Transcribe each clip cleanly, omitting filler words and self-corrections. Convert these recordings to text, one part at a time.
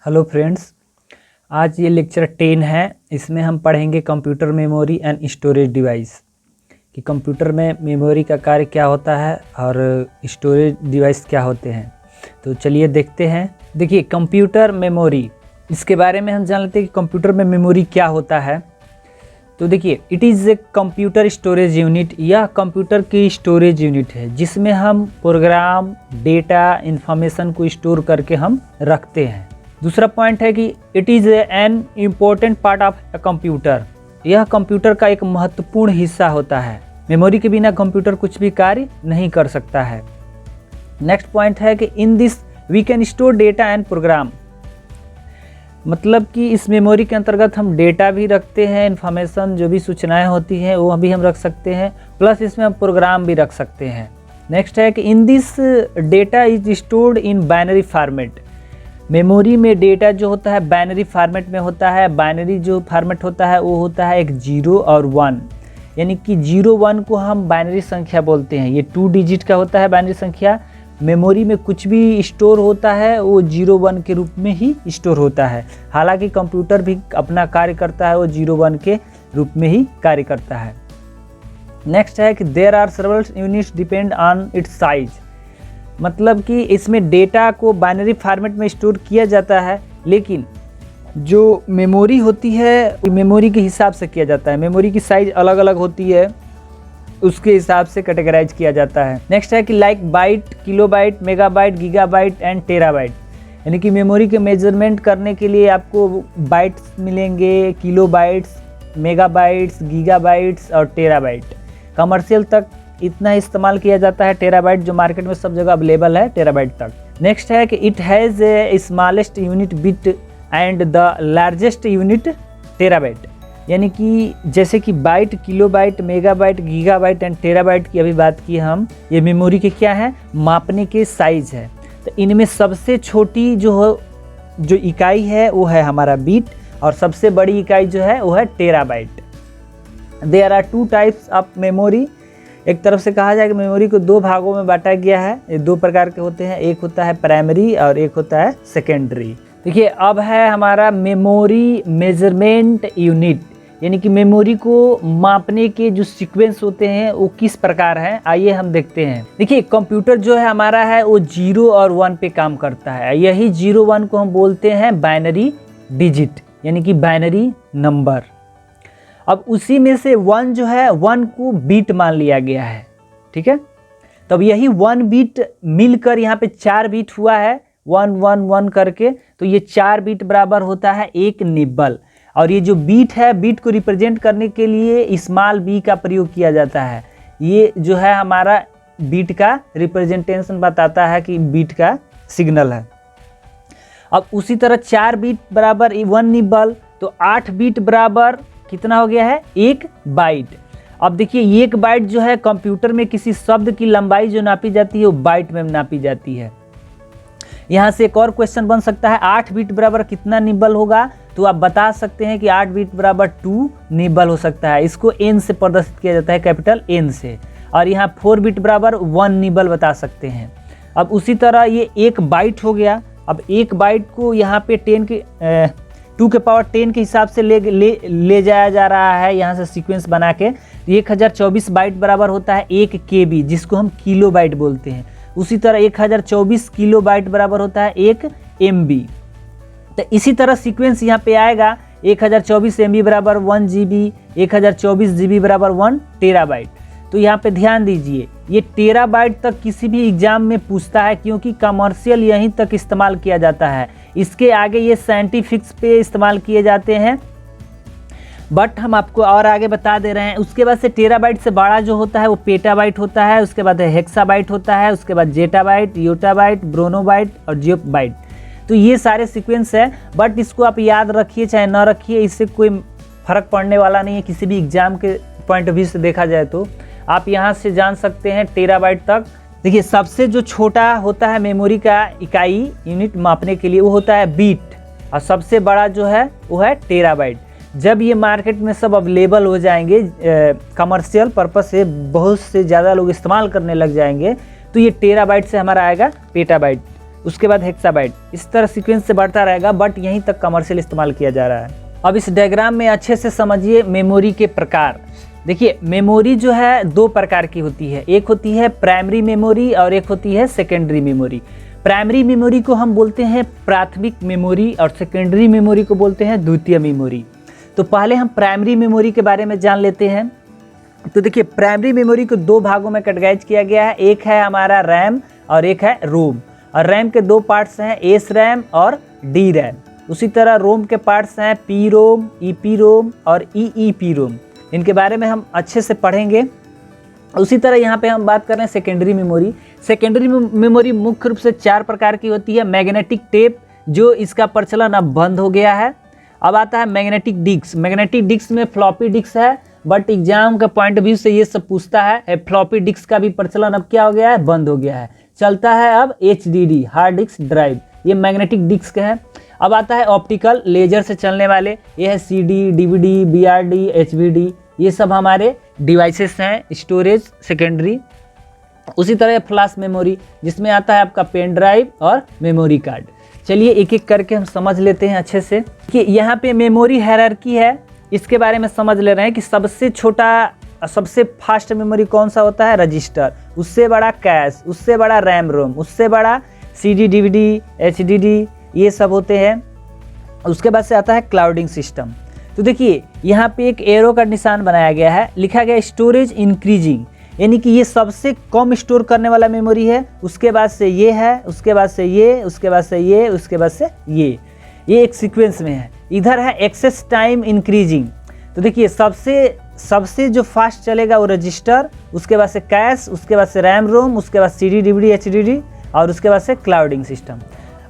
Hello friends, आज ये lecture 10 है। इसमें हम पढ़ेंगे computer memory and storage device कि कंप्यूटर में मेमोरी का कार्य क्या होता है और स्टोरेज डिवाइस क्या होते हैं। तो चलिए देखते हैं। देखिए, कंप्यूटर मेमोरी, इसके बारे में हम जान लेते हैं कि कंप्यूटर में मेमोरी क्या होता है। तो देखिए, it is a computer storage unit, यह कंप्यूटर की स्टोरेज यूनिट है जिसमें हम प्रोग्राम, डेटा, इंफॉर्मेशन को स्टोर करके हम रखते हैं। दूसरा पॉइंट है कि it is an important part of a computer, यह कंप्यूटर का एक महत्वपूर्ण हिस्सा होता है। मेमोरी के बिना कंप्यूटर कुछ भी कार्य नहीं कर सकता है। नेक्स्ट पॉइंट है कि in this we can store data and program, मतलब कि इस मेमोरी के अंतर्गत हम डेटा भी रखते हैं, इन्फॉर्मेशन जो भी सूचनाएं होती हैं वो भी हम रख सकते हैं, प्लस इसमें हम प्रोग्राम भी रख सकते हैं। नेक्स्ट है कि in this data is stored in binary format, memory में डेटा जो होता है बाइनरी फॉर्मेट में होता है। बाइनरी जो फॉर्मेट होता है वो होता है एक 0 और 1, यानी कि 0 1 को हम बाइनरी संख्या बोलते हैं। ये 2 डिजिट का होता है बाइनरी संख्या। मेमोरी में कुछ भी स्टोर होता है वो 0 1 के रूप में ही स्टोर होता है। हालांकि कंप्यूटर भी अपना कार्य करता है वो 0 1 के रूप में ही कार्य करता है। नेक्स्ट है कि there are several units depend on its size, मतलब कि इसमें डेटा को बाइनरी फॉर्मेट में स्टोर किया जाता है, लेकिन जो मेमोरी होती है मेमोरी के हिसाब से किया जाता है। मेमोरी की साइज अलग अलग होती है, उसके हिसाब से कैटेगराइज किया जाता है। नेक्स्ट है कि like byte, kilobyte, megabyte, gigabyte and terabyte, यानी कि मेमोरी के मेजरमेंट करने के लिए आपको बाइट्स मिलेंगे, किलोबाइट्स, मेगाबाइट्स, गीगाबाइट्स और टेराबाइट। कमर्शियल तक इतना इस्तेमाल किया जाता है, टेराबाइट जो मार्केट में सब जगह अवेलेबल है, टेराबाइट तक। नेक्स्ट है कि it has a smallest unit bit and the largest unit terabyte, यानी कि जैसे कि byte, kilobyte, megabyte, gigabyte and terabyte की अभी बात की हम, ये मेमोरी के क्या है, मापने के साइज है। तो इनमें सबसे छोटी जो इकाई है वो है हमारा बिट, और सबसे बड़ी इकाई जो है वो है terabyte. There are 2 types of memory, एक तरफ से कहा जाए कि मेमोरी को 2 भागों में बांटा गया है। ये 2 प्रकार के होते हैं, एक होता है प्राइमरी और एक होता है सेकेंडरी। देखिए, अब है हमारा मेमोरी मेजरमेंट यूनिट, यानी कि मेमोरी को मापने के जो सीक्वेंस होते हैं वो किस प्रकार हैं, आइए हम देखते हैं। देखिए, कंप्यूटर जो है हमारा है वो 0 और 1 पे काम करता है। यही 0 1 को हम बोलते हैं बाइनरी डिजिट, यानी कि बाइनरी नंबर। अब उसी में से 1 जो है 1 को बीट मान लिया गया है, ठीक है। तब यही 1 बीट मिलकर यहाँ पे 4 बीट हुआ है, 1 1 1 करके, तो ये 4 बीट बराबर होता है 1 निब्बल। और ये जो बीट है, बीट को रिप्रेजेंट करने के लिए स्मॉल बी का प्रयोग किया जाता है। ये जो है हमारा बीट का रिप्रेजेंटेशन बताता है कि बीट का सिग्नल है। अब उसी तरह 4 बीट बराबर 1 निब्बल, तो 8 बीट बराबर कितना हो गया है, 1 बाइट। अब देखिए, 1 बाइट जो है कंप्यूटर में किसी शब्द की लंबाई जो नापी जाती है वो बाइट में नापी जाती है। यहाँ से एक और क्वेश्चन बन सकता है, 8 बीट बराबर कितना निब्बल होगा, तो आप बता सकते हैं कि 8 बीट बराबर 2 निब्बल हो सकता है। इसको एन से प्रदर्शित किया जाता है, कैपिटल एन से। और यहाँ 4 बीट बराबर 1 निब्बल बता सकते हैं। अब उसी तरह ये 1 बाइट हो गया। अब 1 बाइट को यहाँ पे 2 के पावर 10 के हिसाब से ले जाया जा रहा है, यहाँ से सीक्वेंस बना के। 1024 बाइट बराबर होता है 1 KB, जिसको हम किलो बाइट बोलते हैं। उसी तरह 1024 किलो बाइट बराबर होता है 1 MB। तो इसी तरह सीक्वेंस यहाँ पे आएगा, 1024 MB बराबर 1 GB, 1024 GB बराबर 1 टेराबाइट। तो यहाँ पे ध्यान दीजिए, ये टेराबाइट तक किसी भी एग्जाम में पूछता है, क्योंकि कमर्शियल यहीं तक इस्तेमाल किया जाता है। इसके आगे ये साइंटिफिक्स पे इस्तेमाल किए जाते हैं, बट हम आपको और आगे बता दे रहे हैं। उसके बाद से टेराबाइट से बड़ा जो होता है वो पेटाबाइट होता है, उसके बाद हेक्साबाइट होता है, उसके बाद जेटाबाइट, योटाबाइट, ब्रोनोबाइट और जियोबाइट। तो ये सारे सीक्वेंस है, बट इसको आप याद रखिए चाहे ना रखिए, इससे कोई फर्क पड़ने वाला नहीं है किसी भी एग्जाम के पॉइंट ऑफ व्यू से देखा जाए तो। आप यहाँ से जान सकते हैं टेराबाइट तक। देखिए, सबसे जो छोटा होता है मेमोरी का इकाई यूनिट मापने के लिए वो होता है बीट, और सबसे बड़ा जो है वो है टेराबाइट। जब ये मार्केट में सब अवेलेबल हो जाएंगे, कमर्शियल पर्पस से बहुत से ज़्यादा लोग इस्तेमाल करने लग जाएंगे, तो ये टेराबाइट से हमारा आएगा पेटाबाइट। उसके बाद हेक्साबाइट, इस तरह सीक्वेंस से बढ़ता रहेगा, बट यहीं तक कमर्शियल इस्तेमाल किया जा रहा है। अब इस डायग्राम में अच्छे से समझिए मेमोरी के प्रकार। देखिए मेमोरी जो है दो प्रकार की होती है, एक होती है प्राइमरी मेमोरी और एक होती है सेकेंडरी मेमोरी। प्राइमरी मेमोरी को हम बोलते हैं प्राथमिक मेमोरी और सेकेंडरी मेमोरी को बोलते हैं द्वितीय मेमोरी। तो पहले हम प्राइमरी मेमोरी के बारे में जान लेते हैं। तो देखिए प्राइमरी मेमोरी को दो भागों में कैटेगराइज किया गया है, एक है हमारा रैम और एक है रोम। और रैम के दो पार्ट्स हैं, एस रैम और डी रैम। उसी तरह रोम के पार्ट्स हैं P ROM, E P ROM और ई पी रोम। इनके बारे में हम अच्छे से पढ़ेंगे। उसी तरह यहाँ पे हम बात कर रहे हैं सेकेंडरी मेमोरी। सेकेंडरी मेमोरी मुख्य रूप से 4 प्रकार की होती है। मैग्नेटिक टेप, जो इसका प्रचलन अब बंद हो गया है। अब आता है मैग्नेटिक डिस्क। मैग्नेटिक डिस्क में फ्लॉपी डिस्क है, बट एग्जाम का पॉइंट ऑफ व्यू से ये सब पूछता है। फ्लॉपी डिस्क का भी प्रचलन अब क्या हो गया है, बंद हो गया है। चलता है अब HDD, हार्ड डिस्क ड्राइव, ये मैग्नेटिक डिस्क है। अब आता है ऑप्टिकल, लेजर से चलने वाले, ये है CD, DVD, BRD, HVD, ये सब हमारे डिवाइसेस हैं, स्टोरेज सेकेंडरी। उसी तरह फ्लैश मेमोरी, जिसमें आता है आपका पेन ड्राइव और मेमोरी कार्ड। चलिए एक एक करके हम समझ लेते हैं अच्छे से कि यहाँ पे मेमोरी हायरार्की है, इसके बारे में समझ ले रहे हैं कि सबसे छोटा सबसे फास्ट मेमोरी कौन सा होता है, रजिस्टर। उससे बड़ा कैश, उससे बड़ा रैम रोम, उससे बड़ा CD, DVD, HDD, ये सब होते हैं। उसके बाद से आता है क्लाउडिंग सिस्टम। तो देखिए यहाँ पे एक एरो का निशान बनाया गया है, लिखा गया स्टोरेज इंक्रीजिंग, यानी कि ये सबसे कम स्टोर करने वाला मेमोरी है। उसके बाद से ये है, उसके बाद से ये, उसके बाद से ये, उसके बाद से ये एक सीक्वेंस में है। इधर है एक्सेस टाइम इंक्रीजिंग। तो देखिए सबसे जो फास्ट चलेगा वो रजिस्टर, उसके बाद से कैश, उसके बाद से रैम रोम, उसके बाद CD, DVD, HDD और उसके बाद से क्लाउडिंग सिस्टम।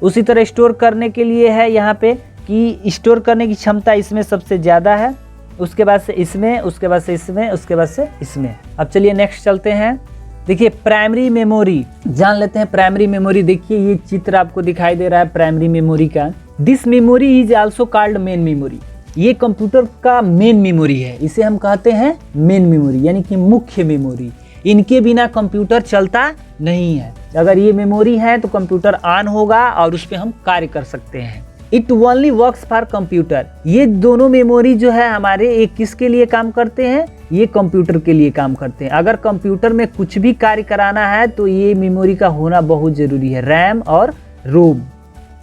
उसी तरह स्टोर करने के लिए है यहाँ पे कि स्टोर करने की क्षमता इसमें सबसे ज़्यादा है, उसके बाद से इसमें, उसके बाद से इसमें, उसके बाद से इसमें। अब चलिए नेक्स्ट चलते हैं। देखिए प्राइमरी मेमोरी जान लेते हैं। प्राइमरी मेमोरी, देखिए ये चित्र आपको दिखाई दे रहा है प्राइमरी मेमोरी का। This memory is also called main memory. ये कंप्यूटर का मेन मेमोरी है, इसे हम कहते हैं मेन मेमोरी, यानी कि मुख्य मेमोरी। इनके बिना कंप्यूटर चलता नहीं है। अगर ये मेमोरी है तो कंप्यूटर ऑन होगा और उस पर हम कार्य कर सकते हैं। It only works for computer. ये दोनों मेमोरी जो है हमारे, एक किसके लिए काम करते हैं, ये कंप्यूटर के लिए काम करते हैं। अगर कंप्यूटर में कुछ भी कार्य कराना है तो ये मेमोरी का होना बहुत ज़रूरी है, रैम और रोम।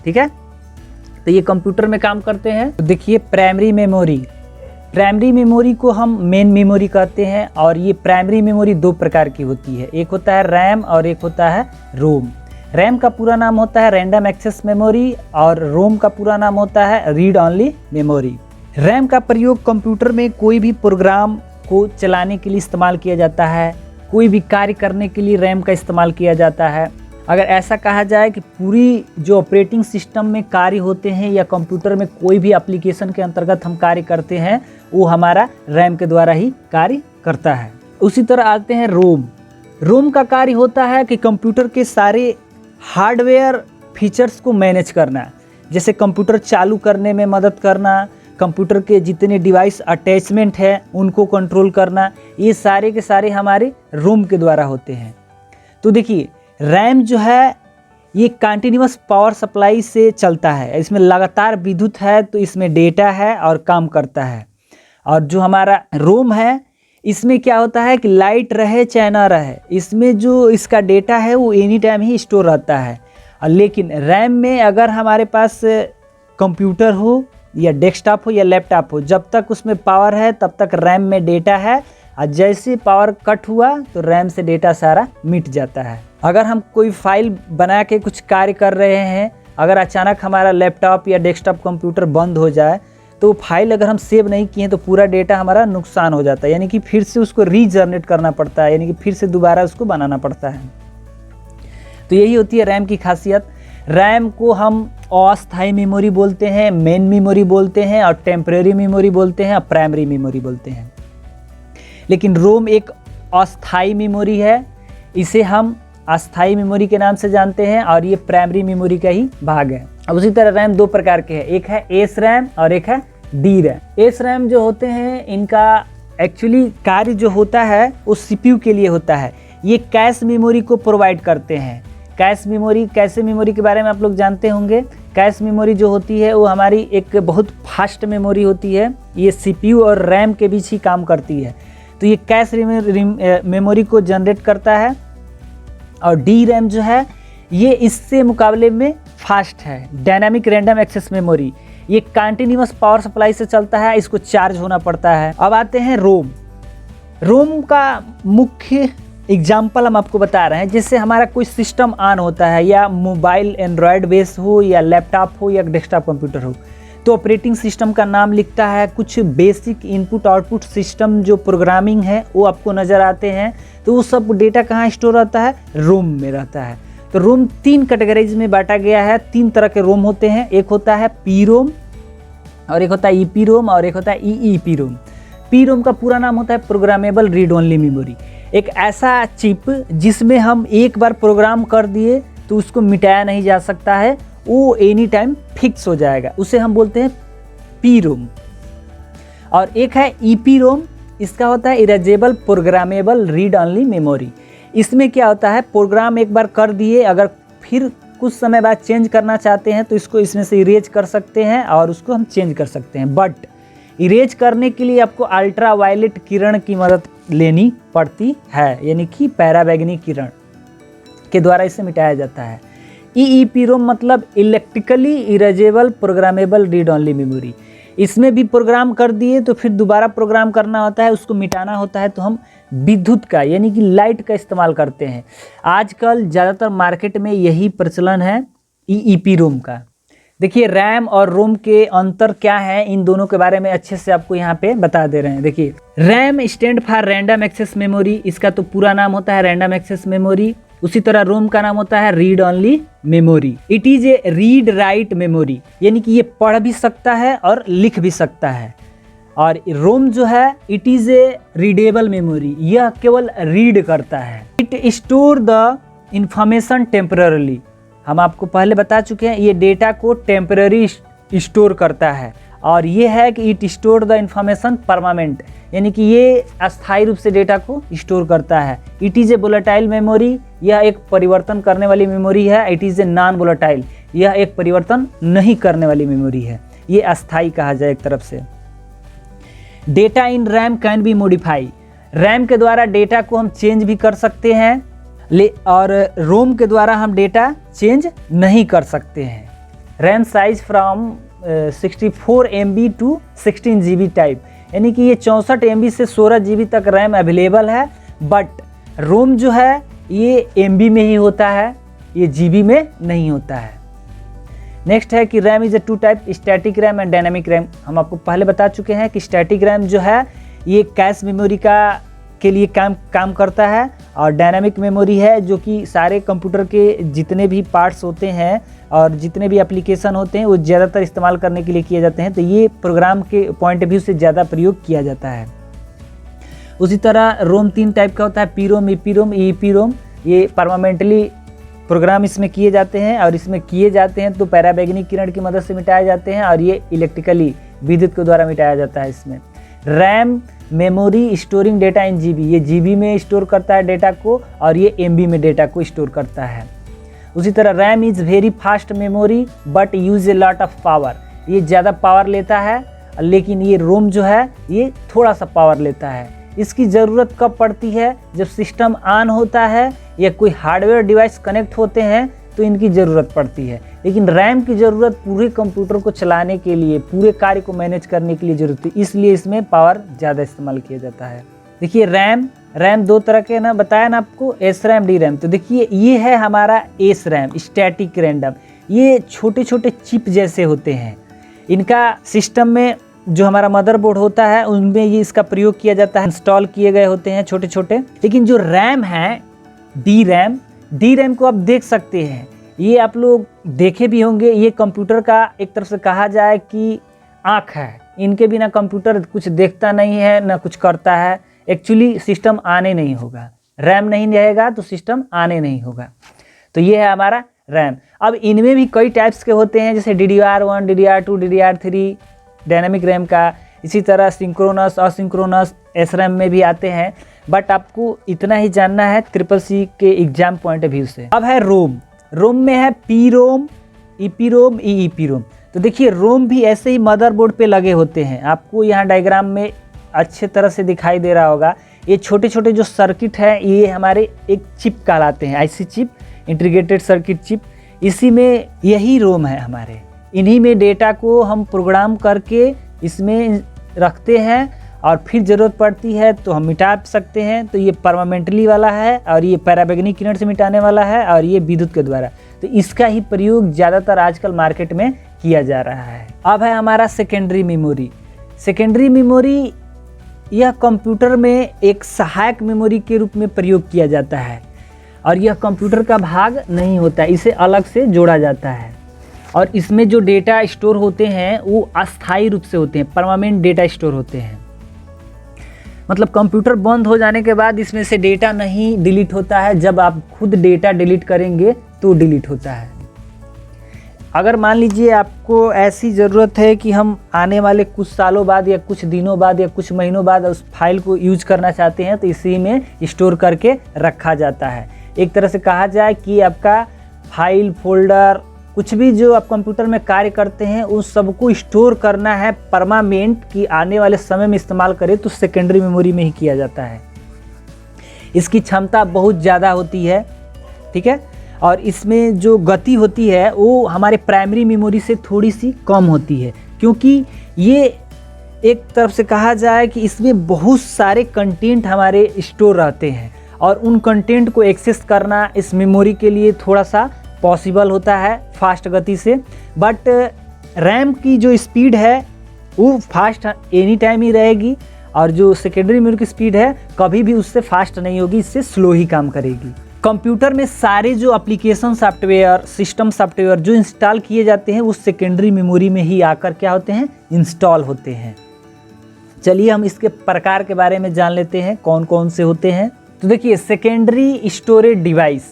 ठीक है, तो ये कंप्यूटर में काम करते हैं। तो देखिए प्राइमरी मेमोरी को हम मेन मेमोरी कहते हैं। और ये प्राइमरी मेमोरी दो प्रकार की होती है, एक होता है रैम और एक होता है रोम। रैम का पूरा नाम होता है रैंडम एक्सेस मेमोरी और रोम का पूरा नाम होता है रीड ऑनली मेमोरी। रैम का प्रयोग कंप्यूटर में कोई भी प्रोग्राम को चलाने के लिए इस्तेमाल किया जाता है, कोई भी कार्य करने के लिए रैम का इस्तेमाल किया जाता है। अगर ऐसा कहा जाए कि पूरी जो ऑपरेटिंग सिस्टम में कार्य होते हैं या कंप्यूटर में कोई भी एप्लीकेशन के अंतर्गत हम कार्य करते हैं, वो हमारा रैम के द्वारा ही कार्य करता है। उसी तरह आते हैं रोम। रोम का कार्य होता है कि कंप्यूटर के सारे हार्डवेयर फीचर्स को मैनेज करना, जैसे कंप्यूटर चालू करने में मदद करना, कंप्यूटर के जितने डिवाइस अटैचमेंट है उनको कंट्रोल करना, ये सारे के सारे हमारे रोम के द्वारा होते हैं। तो देखिए रैम जो है ये कंटिन्यूअस पावर सप्लाई से चलता है, इसमें लगातार विद्युत है तो इसमें डेटा है और काम करता है। और जो हमारा रोम है इसमें क्या होता है कि लाइट रहे चाहे ना रहे, इसमें जो इसका डेटा है वो एनी टाइम ही स्टोर रहता है। लेकिन रैम में अगर हमारे पास कंप्यूटर हो या डेस्कटॉप हो या लैपटॉप हो, जब तक उसमें पावर है तब तक रैम में डेटा है, और जैसे पावर कट हुआ तो रैम से डेटा सारा मिट जाता है। अगर हम कोई फाइल बना के कुछ कार्य कर रहे हैं, अगर अचानक हमारा लैपटॉप या डेस्कटॉप कंप्यूटर बंद हो जाए तो फाइल अगर हम सेव नहीं किए तो पूरा डेटा हमारा नुकसान हो जाता है, यानी कि फिर से उसको रीजनरेट करना पड़ता है, यानी कि फिर से दोबारा उसको बनाना पड़ता है। तो यही होती है रैम की खासियत। रैम को हम अस्थायी मेमोरी बोलते हैं, मेन मेमोरी बोलते हैं और टेम्परेरी मेमोरी बोलते हैं और प्राइमरी मेमोरी बोलते हैं। लेकिन रोम एक अस्थायी मेमोरी है, इसे हम अस्थायी मेमोरी के नाम से जानते हैं और ये प्राइमरी मेमोरी का ही भाग है। अब उसी तरह रैम दो प्रकार के हैं, एक है एस रैम और एक है डी रैम। एस रैम जो होते हैं इनका एक्चुअली कार्य जो होता है वो सीपीयू के लिए होता है। ये कैश मेमोरी को प्रोवाइड करते हैं। कैश मेमोरी के बारे में आप लोग जानते होंगे। कैश मेमोरी जो होती है वो हमारी एक बहुत फास्ट मेमोरी होती है, ये CPU और रैम के बीच ही काम करती है। तो ये कैश मेमोरी को जनरेट करता है। और डी रैम जो है ये इससे मुकाबले में फास्ट है। डायनामिक रैंडम एक्सेस मेमोरी, ये कंटिन्यूअस पावर सप्लाई से चलता है, इसको चार्ज होना पड़ता है। अब आते हैं रोम का मुख्य एग्जाम्पल हम आपको बता रहे हैं। जैसे हमारा कोई सिस्टम ऑन होता है, या मोबाइल एंड्रॉयड बेस हो, या लैपटॉप हो, या डेस्कटॉप कंप्यूटर हो, तो ऑपरेटिंग सिस्टम का नाम लिखता है, कुछ बेसिक इनपुट आउटपुट सिस्टम जो प्रोग्रामिंग है वो आपको नज़र आते हैं। तो वो सब डेटा कहाँ स्टोर रहता है? रोम में रहता है। तो रोम 3 कैटेगरीज में बांटा गया है। 3 तरह के रोम होते हैं, एक होता है पी रोम, और एक होता है ईपी रोम, और एक होता है ईईपी रोम। पी रोम का पूरा नाम होता है प्रोग्रामेबल रीड ओनली मेमोरी। एक ऐसा चिप जिसमें हम एक बार प्रोग्राम कर दिए तो उसको मिटाया नहीं जा सकता है, वो एनी टाइम फिक्स हो जाएगा, उसे हम बोलते हैं पी रोम। और एक है ईपी रोम, इसका होता है erasable programmable read only memory. इसमें क्या होता है, प्रोग्राम एक बार कर दिए, अगर फिर कुछ समय बाद चेंज करना चाहते हैं तो इसको इसमें से इरेज कर सकते हैं और उसको हम चेंज कर सकते हैं। बट इरेज करने के लिए आपको अल्ट्रा वायलेट किरण की मदद लेनी पड़ती है, यानी कि पैराबैंगनी किरण के द्वारा इसे मिटाया जाता है। ईईपी रोम मतलब electrically erasable programmable read only memory. इसमें भी प्रोग्राम कर दिए तो फिर दोबारा प्रोग्राम करना होता है, उसको मिटाना होता है, तो हम विद्युत का यानी कि लाइट का इस्तेमाल करते हैं। आजकल ज़्यादातर मार्केट में यही प्रचलन है ईईपी रोम का। देखिए रैम और रोम के अंतर क्या है, इन दोनों के बारे में अच्छे से आपको यहाँ पे बता दे रहे हैं। देखिए RAM stand for random access memory, इसका तो पूरा नाम होता है रैंडम एक्सेस मेमोरी। उसी तरह रोम का नाम होता है read only memory. It is A read write memory, यानी कि ये पढ़ भी सकता है और लिख भी सकता है। और रोम जो है it is a readable memory, यह केवल रीड करता है। It store the information temporarily, हम आपको पहले बता चुके हैं ये डेटा को टेम्पररी स्टोर करता है। और ये है कि it store the information permanent, यानी कि ये अस्थायी रूप से डेटा को स्टोर करता है। It is a volatile memory, यह एक परिवर्तन करने वाली मेमोरी है। It is a non volatile, यह एक परिवर्तन नहीं करने वाली मेमोरी है, ये अस्थायी कहा जाए एक तरफ से। Data in RAM can be modify, RAM के द्वारा डेटा को हम चेंज भी कर सकते हैं, और रोम के द्वारा हम डेटा चेंज नहीं कर सकते हैं। RAM size from 64 MB to 16 GB type, यानी कि ये 64 MB से 16 GB तक रैम अवेलेबल है। बट रोम जो है ये MB में ही होता है, ये GB में नहीं होता है। नेक्स्ट है कि RAM is a 2 type, static RAM and dynamic RAM. हम आपको पहले बता चुके हैं कि स्टैटिक रैम जो है ये कैश मेमोरी के लिए काम करता है, और डायनामिक मेमोरी है जो कि सारे कंप्यूटर के जितने भी पार्ट्स होते हैं और जितने भी एप्लीकेशन होते हैं वो ज़्यादातर इस्तेमाल करने के लिए किए जाते हैं, तो ये प्रोग्राम के पॉइंट ऑफ व्यू से ज़्यादा प्रयोग किया जाता है। उसी तरह रोम 3 टाइप का होता है, पी रोम, ईपी रोम, ईईपी रोम। ये परमानेंटली प्रोग्राम इसमें किए जाते हैं, और इसमें किए जाते हैं तो पैराबैंगनी किरण की मदद से मिटाए जाते हैं, और ये इलेक्ट्रिकली विद्युत के द्वारा मिटाया जाता है। इसमें रैम मेमोरी स्टोरिंग डेटा इन GB, ये GB में स्टोर करता है डेटा को, और ये MB में डेटा को स्टोर करता है। उसी तरह RAM is very fast memory but use a lot of power, ये ज़्यादा पावर लेता है, लेकिन ये रोम जो है ये थोड़ा सा पावर लेता है। इसकी ज़रूरत कब पड़ती है? जब सिस्टम ऑन होता है या कोई हार्डवेयर डिवाइस कनेक्ट होते हैं तो इनकी ज़रूरत पड़ती है। लेकिन रैम की ज़रूरत पूरे कंप्यूटर को चलाने के लिए, पूरे कार्य को मैनेज करने के लिए ज़रूरत है, इसलिए इसमें पावर ज़्यादा इस्तेमाल किया जाता है। देखिए रैम 2 तरह के ना बताया ना आपको, एस रैम, डी रैम। तो देखिए ये है हमारा एस रैम, स्टैटिक रैंडम। ये छोटे छोटे चिप जैसे होते हैं, इनका सिस्टम में जो हमारा मदरबोर्ड होता है उनमें ये इसका प्रयोग किया जाता है, इंस्टॉल किए गए होते हैं छोटे छोटे। लेकिन जो रैम है डी रैम को आप देख सकते हैं, ये आप लोग देखे भी होंगे, ये कंप्यूटर का एक तरफ से कहा जाए कि आँख है। इनके बिना कंप्यूटर कुछ देखता नहीं है ना कुछ करता है। एक्चुअली सिस्टम आने नहीं होगा, रैम नहीं रहेगा तो सिस्टम आने नहीं होगा। तो ये है हमारा रैम। अब इनमें भी कई टाइप्स के होते हैं, जैसे DDR1, DDR2, DDR3 dynamic RAM का। इसी तरह सिंक्रोनस, असिंक्रोनस SRAM में भी आते हैं। बट आपको इतना ही जानना है CCC के एग्जाम पॉइंट ऑफ व्यू से। अब है रोम। रोम में है पी रोम, ईपी रोम, ईईपी रोम। तो देखिए रोम भी ऐसे ही मदरबोर्ड पे लगे होते हैं, आपको यहाँ डायग्राम में अच्छे तरह से दिखाई दे रहा होगा। ये छोटे छोटे जो सर्किट हैं ये हमारे एक चिप कहलाते हैं, IC chip, integrated circuit chip. इसी में यही रोम है हमारे, इन्हीं में डेटा को हम प्रोग्राम करके इसमें रखते हैं और फिर ज़रूरत पड़ती है तो हम मिटा सकते हैं। तो ये परमानेंटली वाला है और ये पराबैंगनी किरण से मिटाने वाला है और ये विद्युत के द्वारा। तो इसका ही प्रयोग ज़्यादातर आजकल मार्केट में किया जा रहा है। अब है हमारा सेकेंडरी मेमोरी। सेकेंडरी मेमोरी यह कंप्यूटर में एक सहायक मेमोरी के रूप में प्रयोग किया जाता है और यह कंप्यूटर का भाग नहीं होता, इसे अलग से जोड़ा जाता है और इसमें जो डेटा स्टोर होते हैं वो अस्थायी रूप से होते हैं, परमानेंट डेटा स्टोर होते हैं। मतलब कंप्यूटर बंद हो जाने के बाद इसमें से डेटा नहीं डिलीट होता है, जब आप खुद डेटा डिलीट करेंगे तो डिलीट होता है। अगर मान लीजिए आपको ऐसी ज़रूरत है कि हम आने वाले कुछ सालों बाद या कुछ दिनों बाद या कुछ महीनों बाद उस फाइल को यूज करना चाहते हैं तो इसी में स्टोर करके रखा जाता है। एक तरह से कहा जाए कि आपका फाइल, फोल्डर, कुछ भी जो आप कंप्यूटर में कार्य करते हैं उस सबको स्टोर करना है परमानेंट, कि आने वाले समय में इस्तेमाल करें तो सेकेंडरी मेमोरी में ही किया जाता है। इसकी क्षमता बहुत ज़्यादा होती है, ठीक है, और इसमें जो गति होती है वो हमारे प्राइमरी मेमोरी से थोड़ी सी कम होती है, क्योंकि ये एक तरफ से कहा जाए कि इसमें बहुत सारे कंटेंट हमारे स्टोर रहते हैं और उन कंटेंट को एक्सेस करना इस मेमोरी के लिए थोड़ा सा पॉसिबल होता है फास्ट गति से। बट रैम की जो स्पीड है वो फास्ट एनी टाइम ही रहेगी और जो सेकेंडरी मेमोरी की स्पीड है कभी भी उससे फास्ट नहीं होगी, इससे स्लो ही काम करेगी। कंप्यूटर में सारे जो एप्लीकेशन सॉफ्टवेयर, सिस्टम सॉफ्टवेयर जो इंस्टॉल किए जाते हैं वो सेकेंडरी मेमोरी में ही आकर क्या होते हैं, इंस्टॉल होते हैं। चलिए हम इसके प्रकार के बारे में जान लेते हैं, कौन कौन से होते हैं। तो देखिए सेकेंडरी स्टोरेज डिवाइस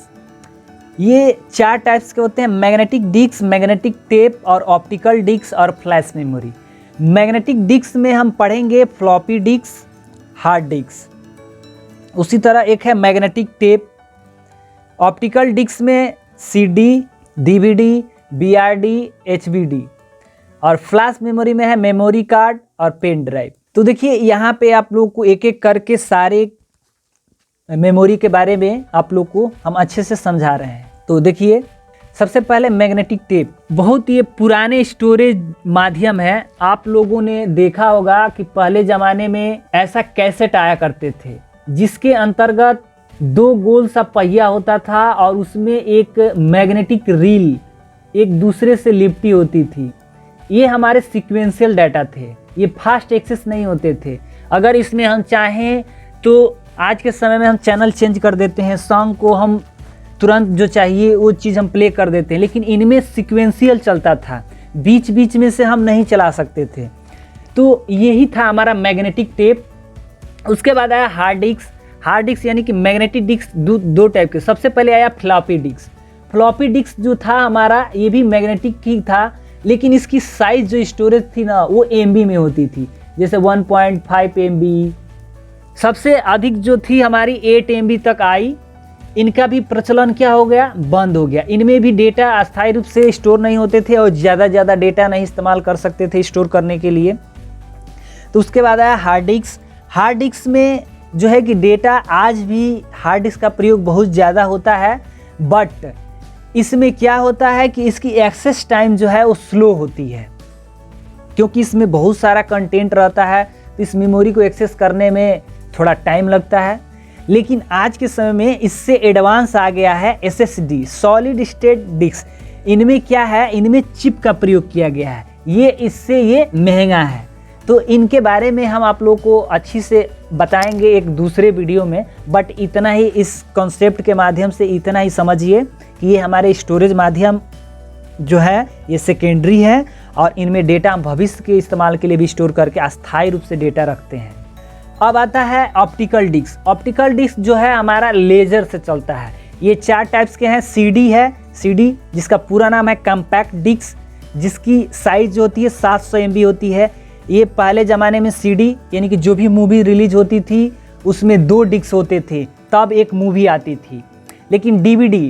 ये 4 टाइप्स के होते हैं, मैग्नेटिक डिस्क, मैग्नेटिक टेप और ऑप्टिकल डिस्क और फ्लैश मेमोरी। मैग्नेटिक डिस्क में हम पढ़ेंगे फ्लॉपी डिस्क, हार्ड डिस्क। उसी तरह एक है मैग्नेटिक टेप। ऑप्टिकल डिस्क में CD, DVD, BRD, HBD और फ्लैश मेमोरी में है मेमोरी कार्ड और पेन ड्राइव। तो देखिए यहाँ पे आप लोग को एक एक करके सारे मेमोरी के बारे में आप लोग को हम अच्छे से समझा रहे हैं। तो देखिए सबसे पहले मैग्नेटिक टेप, बहुत ये पुराने स्टोरेज माध्यम है। आप लोगों ने देखा होगा कि पहले ज़माने में ऐसा कैसेट आया करते थे जिसके अंतर्गत 2 गोल सा पहिया होता था और उसमें एक मैग्नेटिक रील एक दूसरे से लिपटी होती थी। ये हमारे सीक्वेंशियल डाटा थे, ये फास्ट एक्सेस नहीं होते थे। अगर इसमें हम चाहें तो आज के समय में हम चैनल चेंज कर देते हैं, सॉन्ग को हम तुरंत जो चाहिए वो चीज़ हम प्ले कर देते हैं, लेकिन इनमें सीक्वेंशियल चलता था, बीच बीच में से हम नहीं चला सकते थे। तो यही था हमारा मैग्नेटिक टेप। उसके बाद आया हार्ड डिस्क। हार्ड डिस्क यानी कि मैग्नेटिक डिस्क 2 टाइप के। सबसे पहले आया फ्लॉपी डिस्क। फ्लॉपी डिस्क जो था हमारा ये भी मैग्नेटिक ही था, लेकिन इसकी साइज़ जो स्टोरेज थी ना वो MB में होती थी, जैसे 1.5 MB। सबसे अधिक जो थी हमारी 8 MB तक आई। इनका भी प्रचलन क्या हो गया, बंद हो गया। इनमें भी डेटा अस्थायी रूप से स्टोर नहीं होते थे और ज़्यादा डेटा नहीं इस्तेमाल कर सकते थे स्टोर करने के लिए। तो उसके बाद आया हार्ड डिस्क। हार्ड डिस्क में जो है कि डेटा आज भी हार्ड डिस्क का प्रयोग बहुत ज़्यादा होता है, बट इसमें क्या होता है कि इसकी एक्सेस टाइम जो है वो स्लो होती है, क्योंकि इसमें बहुत सारा कंटेंट रहता है तो इस मेमोरी को एक्सेस करने में थोड़ा टाइम लगता है। लेकिन आज के समय में इससे एडवांस आ गया है SSD, सॉलिड स्टेट डिस्क। इनमें क्या है, इनमें चिप का प्रयोग किया गया है, ये महंगा है। तो इनके बारे में हम आप लोगों को अच्छी से बताएंगे एक दूसरे वीडियो में, बट इतना ही इस कॉन्सेप्ट के माध्यम से इतना ही समझिए कि ये हमारे स्टोरेज माध्यम जो है ये सेकेंडरी है और इनमें डेटा हम भविष्य के इस्तेमाल के लिए भी स्टोर करके अस्थायी रूप से डेटा रखते हैं। अब आता है ऑप्टिकल डिस्क। ऑप्टिकल डिस्क जो है हमारा लेजर से चलता है। ये 4 टाइप्स के हैं। CD है, CD जिसका पूरा नाम है कॉम्पैक्ट डिस्क, जिसकी साइज जो होती है 700 MB होती है। ये पहले ज़माने में CD यानी कि जो भी मूवी रिलीज होती थी उसमें 2 डिस्क होते थे, तब एक मूवी आती थी। लेकिन DVD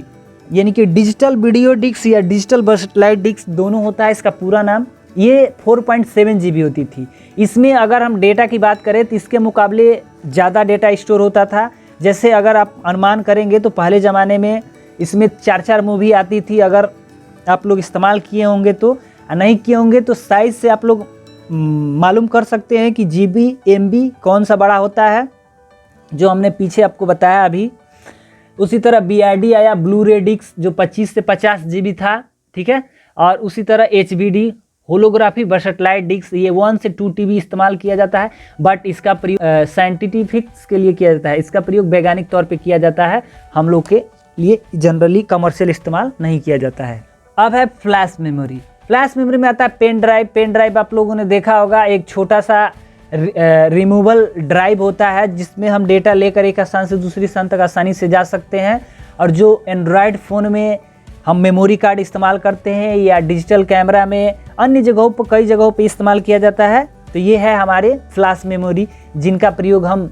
यानी कि डिजिटल वीडियो डिस्क या डिजिटल वर्सटाइल डिस्क दोनों होता है इसका पूरा नाम। ये 4.7 GB होती थी। इसमें अगर हम डेटा की बात करें तो इसके मुकाबले ज़्यादा डेटा स्टोर होता था। जैसे अगर आप अनुमान करेंगे तो पहले ज़माने में इसमें 4-4 मूवी आती थी। अगर आप लोग इस्तेमाल किए होंगे तो, नहीं किए होंगे तो साइज़ से आप लोग मालूम कर सकते हैं कि GB MB कौन सा बड़ा होता है, जो हमने पीछे आपको बताया अभी। उसी तरह BRD आया ब्लू रे डिस्क जो 25 से 50 GB था, ठीक है। और उसी तरह HBD होलोग्राफी वर्सटाइल डिस्क, ये 1 से 2 TB इस्तेमाल किया जाता है, बट इसका प्रयोग साइंटिफिक्स के लिए किया जाता है। इसका प्रयोग वैज्ञानिक तौर पे किया जाता है, हम लोग के लिए जनरली कमर्शियल इस्तेमाल नहीं किया जाता है। अब है फ्लैश मेमोरी। फ्लैश मेमोरी में आता है पेन ड्राइव। पेन ड्राइव आप लोगों ने देखा होगा, एक छोटा सा रिमूवल ड्राइव होता है जिसमें हम डेटा लेकर एक स्थान से दूसरी स्थान तक आसानी से जा सकते हैं। और जो एंड्रॉयड फ़ोन में हम मेमोरी कार्ड इस्तेमाल करते हैं या डिजिटल कैमरा में अन्य जगहों पर, कई जगहों पे इस्तेमाल किया जाता है। तो ये है हमारे फ्लैश मेमोरी, जिनका प्रयोग हम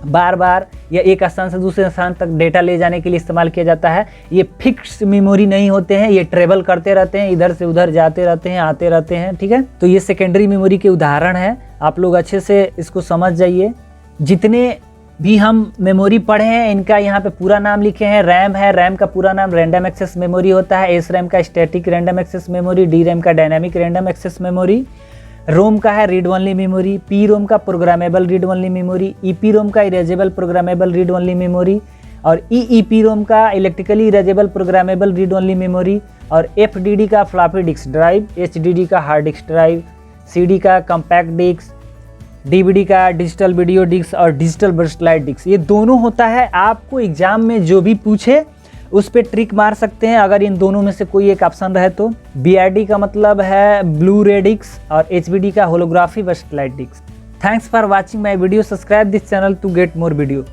बार बार या एक स्थान से दूसरे स्थान तक डेटा ले जाने के लिए इस्तेमाल किया जाता है। ये फिक्स मेमोरी नहीं होते हैं, ये ट्रेवल करते रहते हैं, इधर से उधर जाते रहते हैं, आते रहते हैं, ठीक है। तो ये सेकेंडरी मेमोरी के उदाहरण हैं, आप लोग अच्छे से इसको समझ जाइए। जितने भी हम मेमोरी पढ़े हैं इनका यहाँ पे पूरा नाम लिखे हैं। रैम है, रैम का पूरा नाम रैंडम एक्सेस मेमोरी होता है। SRAM का static random access memory, DRAM का dynamic random access memory. ROM का है रीड ओनली मेमोरी, PROM का programmable read only memory, EPROM का erasable programmable read only memory, और EEPROM का electrically erasable programmable read only memory, और FDD का floppy disk drive, HDD का hard disk drive, CD का कॉम्पैक्ट डिस्क, DVD का digital video disc और digital versatile disc. ये दोनों होता है। आपको एग्जाम में जो भी पूछे उस पर ट्रिक मार सकते हैं अगर इन दोनों में से कोई एक ऑप्शन रहे तो। BRD का मतलब है ब्लू रे डिस्क और HBD का holography versatile disc. Thanks for watching my video. Subscribe this channel to get more video.